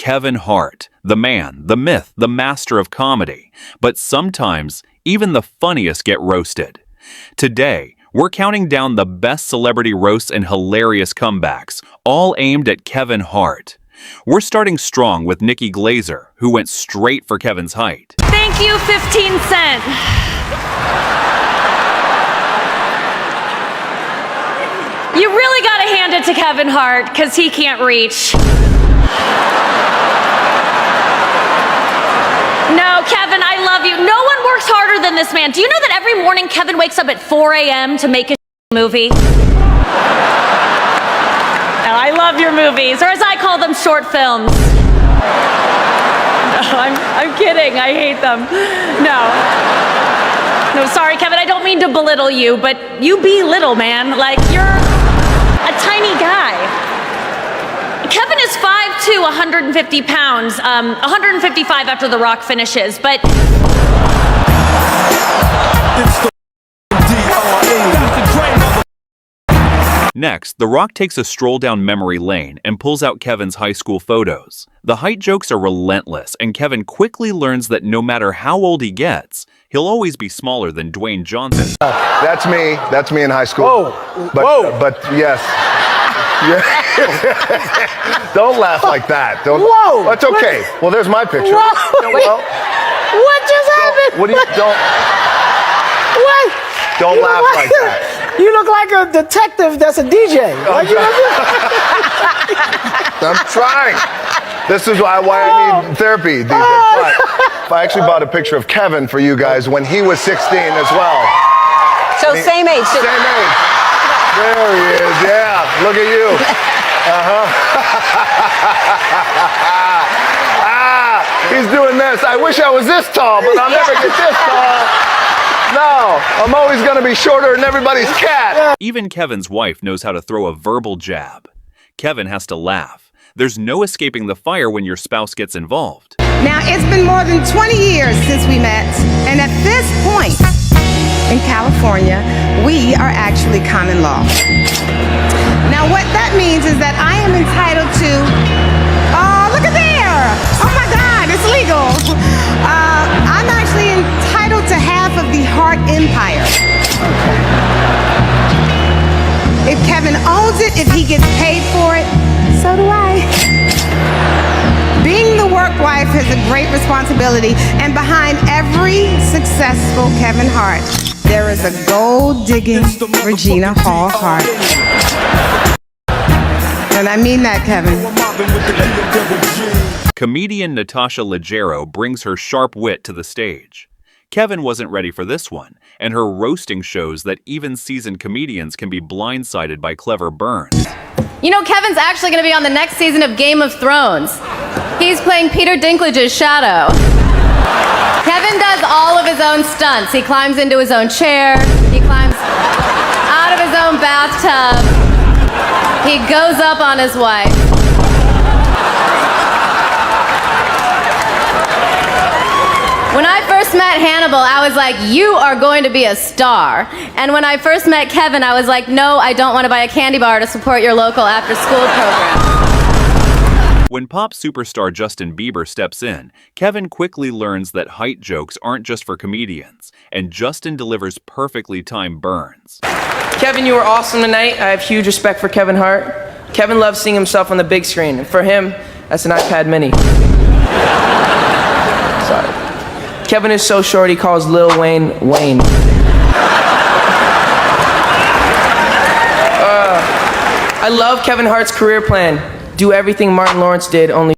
Kevin Hart, the man, the myth, the master of comedy. But sometimes, even the funniest get roasted. Today, we're counting down the best celebrity roasts and hilarious comebacks, all aimed at Kevin Hart. We're starting strong with Nikki Glazer, who went straight for Kevin's height. Thank you, 15 Cent. You really gotta hand it to Kevin Hart, because he can't reach. No, Kevin, I love you. No one works harder than this man. Do you know that every morning Kevin wakes up at 4 a.m. to make his movie? Oh, I love your movies, or as I call them, short films. No, I'm kidding. I hate them. No, sorry, Kevin, I don't mean to belittle you, but you be little, man. Like, you're a tiny guy. Kevin is 5'2", 150 pounds, 155 after The Rock finishes, but... Next, The Rock takes a stroll down memory lane and pulls out Kevin's high school photos. The height jokes are relentless, and Kevin quickly learns that no matter how old he gets, he'll always be smaller than Dwayne Johnson. That's me in high school. But yes. Yeah. Don't laugh like that. Whoa! That's okay. Well, there's my picture. Well, what just happened? What? Don't laugh like that. You look like a detective that's a DJ. I'm trying. This is why I need therapy these days. But I actually bought a picture of Kevin for you guys when he was 16 as well. So same age. Same age. There he is, yeah. Look at you. He's doing this. I wish I was this tall, but I'll never get this tall. No, I'm always going to be shorter than everybody's cat. Even Kevin's wife knows how to throw a verbal jab. Kevin has to laugh. There's no escaping the fire when your spouse gets involved. Now, it's been more than 20 years since we met, and at this point in California, we are actually common law. Now, what that means is that I am entitled to, oh, look at there! Oh my God, it's legal. I'm actually entitled to half of the Hart empire. If Kevin owns it, if he gets paid for it, so do I. Being the work wife is a great responsibility, and behind every successful Kevin Hart, there is a gold-digging Regina Hall Hart. And I mean that, Kevin. Comedian Natasha Leggero brings her sharp wit to the stage. Kevin wasn't ready for this one, and her roasting shows that even seasoned comedians can be blindsided by clever burns. You know, Kevin's actually going to be on the next season of Game of Thrones. He's playing Peter Dinklage's shadow. Kevin does all of his own stunts. He climbs into his own chair. He climbs out of his own bathtub. He goes up on his wife. When I first met Hannibal, I was like, you are going to be a star. And when I first met Kevin, I was like, no, I don't want to buy a candy bar to support your local after-school program. When pop superstar Justin Bieber steps in, Kevin quickly learns that height jokes aren't just for comedians, and Justin delivers perfectly timed burns. Kevin, you were awesome tonight. I have huge respect for Kevin Hart. Kevin loves seeing himself on the big screen, and for him, that's an iPad mini. Sorry. Kevin is so short, he calls Lil Wayne, Wayne. I love Kevin Hart's career plan. Do everything Martin Lawrence did, only...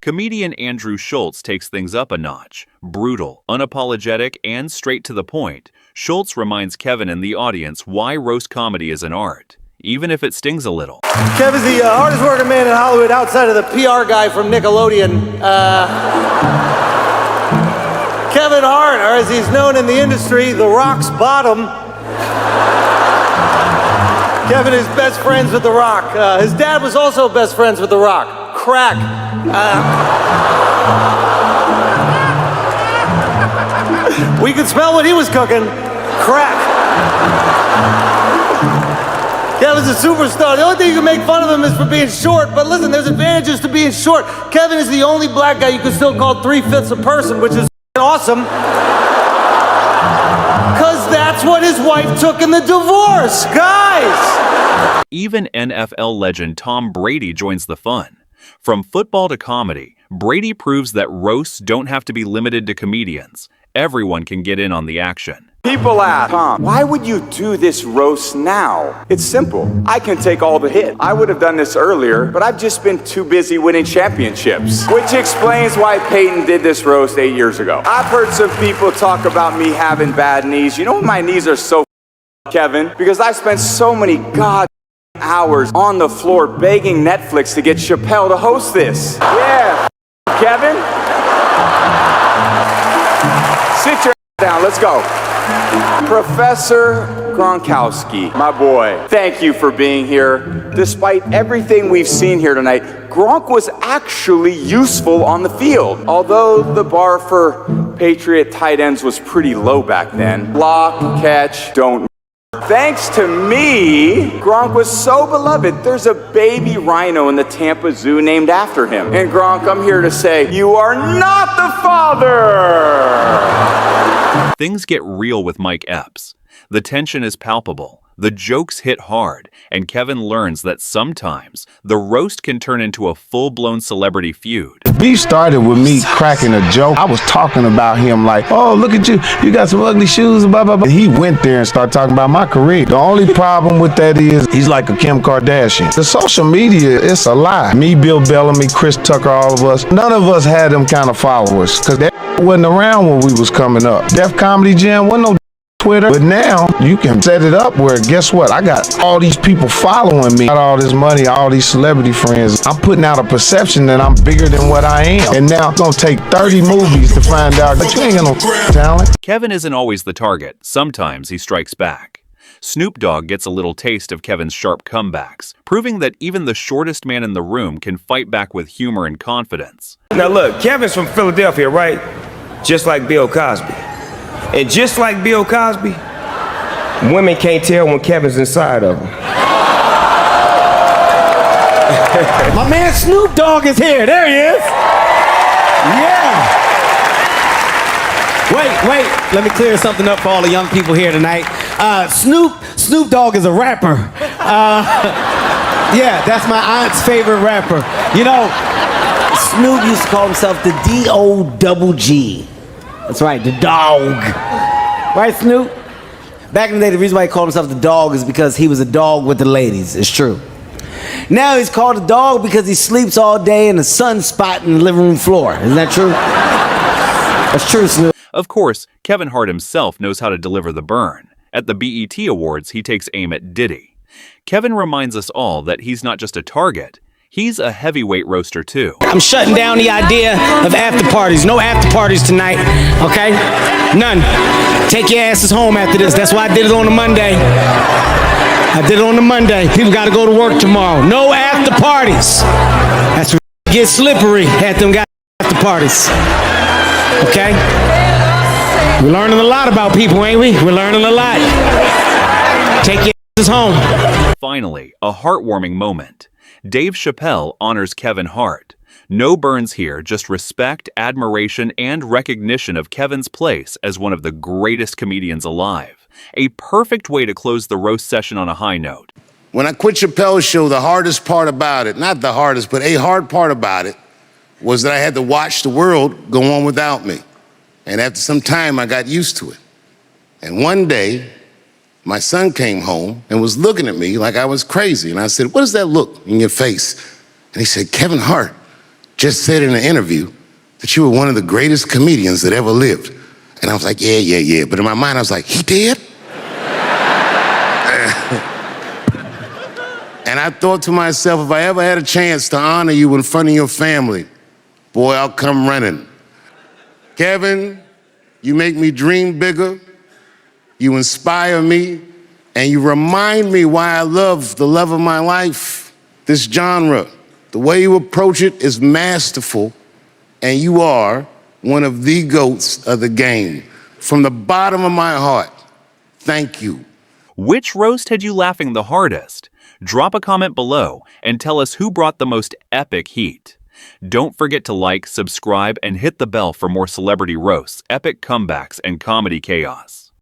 Comedian Andrew Schultz takes things up a notch. Brutal, unapologetic, and straight to the point, Schultz reminds Kevin and the audience why roast comedy is an art, even if it stings a little. Kevin's the hardest working man in Hollywood outside of the PR guy from Nickelodeon. Kevin Hart, or as he's known in the industry, The Rock's bottom. Kevin is best friends with The Rock. His dad was also best friends with The Rock. Crack. We could smell what he was cooking. Crack. Kevin's a superstar. The only thing you can make fun of him is for being short. But listen, there's advantages to being short. Kevin is the only black guy you can still call 3/5 a person, which is awesome. Because that's what his wife took in the divorce, guys. Even NFL legend Tom Brady joins the fun. From football to comedy, Brady proves that roasts don't have to be limited to comedians. Everyone can get in on the action. People ask, Tom, why would you do this roast now? It's simple. I can take all the hit. I would have done this earlier, but I've just been too busy winning championships. Which explains why Peyton did this roast 8 years ago. I've heard some people talk about me having bad knees. You know my knees are so Kevin? Because I spent so many hours on the floor begging Netflix to get Chappelle to host this. Yeah, Kevin. Sit your down, let's go. Professor Gronkowski, my boy, thank you for being here. Despite everything we've seen here tonight, Gronk was actually useful on the field. Although the bar for Patriot tight ends was pretty low back then. Block, catch, don't. Thanks to me, Gronk was so beloved, there's a baby rhino in the Tampa Zoo named after him. And Gronk, I'm here to say, you are not the father! Things get real with Mike Epps. The tension is palpable, the jokes hit hard, and Kevin learns that sometimes the roast can turn into a full-blown celebrity feud. Beef started with me cracking a joke. I was talking about him like, oh, look at you. You got some ugly shoes, blah, blah, blah. He went there and started talking about my career. The only problem with that is he's like a Kim Kardashian. The social media, it's a lie. Me, Bill Bellamy, Chris Tucker, all of us, none of us had them kind of followers because that wasn't around when we was coming up. Def Comedy Jam wasn't no Twitter, but now you can set it up where, guess what? I got all these people following me, got all this money, all these celebrity friends. I'm putting out a perception that I'm bigger than what I am. And now it's gonna take 30 movies to find out that you ain't got no talent. Kevin isn't always the target. Sometimes he strikes back. Snoop Dogg gets a little taste of Kevin's sharp comebacks, proving that even the shortest man in the room can fight back with humor and confidence. Now look, Kevin's from Philadelphia, right? Just like Bill Cosby. And just like Bill Cosby, women can't tell when Kevin's inside of them. My man Snoop Dogg is here. There he is. Yeah. Wait. Let me clear something up for all the young people here tonight. Snoop Dogg is a rapper. Yeah, that's my aunt's favorite rapper. You know, Snoop used to call himself the D-O-double-G. That's right, the dog. Right, Snoop? Back in the day, the reason why he called himself the dog is because he was a dog with the ladies. It's true. Now he's called a dog because he sleeps all day in a sunspot in the living room floor. Isn't that true? That's true, Snoop. Of course, Kevin Hart himself knows how to deliver the burn. At the BET Awards, he takes aim at Diddy. Kevin reminds us all that he's not just a target. He's a heavyweight roaster, too. I'm shutting down the idea of after parties. No after parties tonight, okay? None. Take your asses home after this. That's why I did it on a Monday. I did it on a Monday. People got to go to work tomorrow. No after parties. That's where it gets slippery at them guys after parties. Okay? We're learning a lot about people, ain't we? We're learning a lot. Take your asses home. Finally, a heartwarming moment. Dave Chappelle honors Kevin Hart. No burns here, just respect, admiration, and recognition of Kevin's place as one of the greatest comedians alive. A perfect way to close the roast session on a high note. When I quit Chappelle's show, the hardest part about it, not the hardest, but a hard part about it, was that I had to watch the world go on without me. And after some time, I got used to it. And one day, my son came home and was looking at me like I was crazy. And I said, what does that look in your face? And he said, Kevin Hart just said in an interview that you were one of the greatest comedians that ever lived. And I was like, yeah. But in my mind, I was like, he did? And I thought to myself, if I ever had a chance to honor you in front of your family, boy, I'll come running. Kevin, you make me dream bigger. You inspire me, and you remind me why I love the love of my life, this genre. The way you approach it is masterful, and you are one of the GOATs of the game. From the bottom of my heart, thank you. Which roast had you laughing the hardest? Drop a comment below and tell us who brought the most epic heat. Don't forget to like, subscribe, and hit the bell for more celebrity roasts, epic comebacks, and comedy chaos.